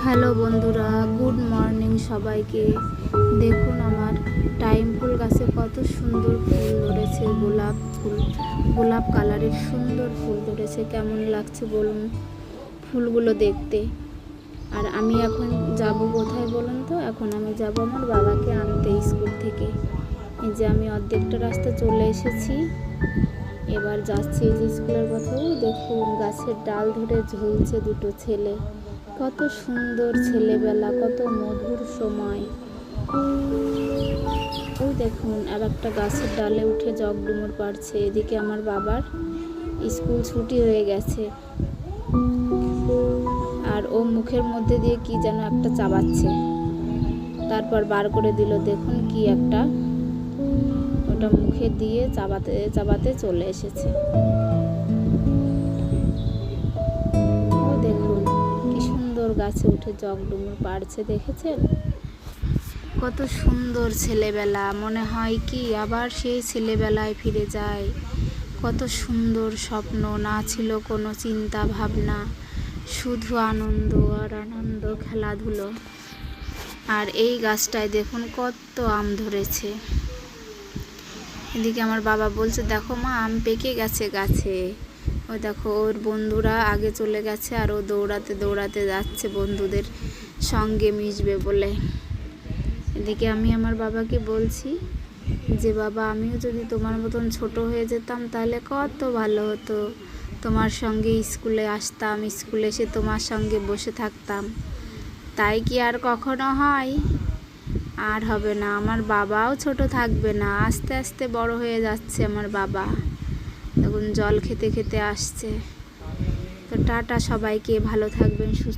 Hello বন্ধুরা, good morning সবাইকে। দেখুন আমার টাইম ফুল গাছে কত সুন্দর ফুল ধরেছে। গোলাপ কালারের সুন্দর ফুল ধরেছে। কেমন লাগছে বলুন ফুলগুলো দেখতে। আর আমি এখন যাব কোথায় বলুন তো? এখন আমি যাব আমার বাবাকে আনতে স্কুল থেকে। এই যে আমি অর্ধেকটা রাস্তা চলে এসেছি, এবার যাচ্ছি এই যে স্কুলের কথাও। দেখুন গাছের ডাল ধরে ঝুলছে দুটো ছেলে। কত সুন্দর ছেলেবেলা, কত মধুর সময়। ওই দেখুন আর একটা গাছের ডালে উঠে জগডুমুর পাড়ছে। এদিকে আমার বাবার স্কুল ছুটি হয়ে গেছে, আর ও মুখের মধ্যে দিয়ে কি যেন একটা চাবাচ্ছে, তারপর বার করে দিল। দেখুন কি একটা, ওটা মুখে দিয়ে চাবাতে চাবাতে চলে এসেছে। দেখুন কি সুন্দর গাছে উঠে জগডুমুর পাড়ছে, দেখেছেন? কত সুন্দর ছেলেবেলা, মনে হয় কি আবার সেই ছেলেবেলায় ফিরে যায়। কত সুন্দর স্বপ্ন, না ছিল কোনো চিন্তা ভাবনা, শুধু আনন্দ আর আনন্দ, খেলাধুলো। আর এই গাছটায় দেখুন কত আম ধরেছে। এদিকে আমার বাবা বলছে, দেখো মা আম পেকে গেছে গাছে। ওই দেখো ওর বন্ধুরা আগে চলে গেছে, আর ও দৌড়াতে দৌড়াতে যাচ্ছে বন্ধুদের সঙ্গে মিশবে বলে। এদিকে আমি আমার বাবাকে বলছি যে, বাবা আমিও যদি তোমার মতন ছোট হয়ে যেতাম তাহলে কত ভালো হতো। তোমার সঙ্গে স্কুলে আসতাম, স্কুলে এসে তোমার সঙ্গে বসে থাকতাম। তাই কি আর কখনো হয়? আর হবে না। আমার বাবাও ছোট থাকবে না, আস্তে আস্তে বড় হয়ে যাচ্ছে আমার বাবা। দেখুন জল খেতে খেতে আসছে। তো টাটা সবাইকে, ভালো থাকবেন, সুস্থ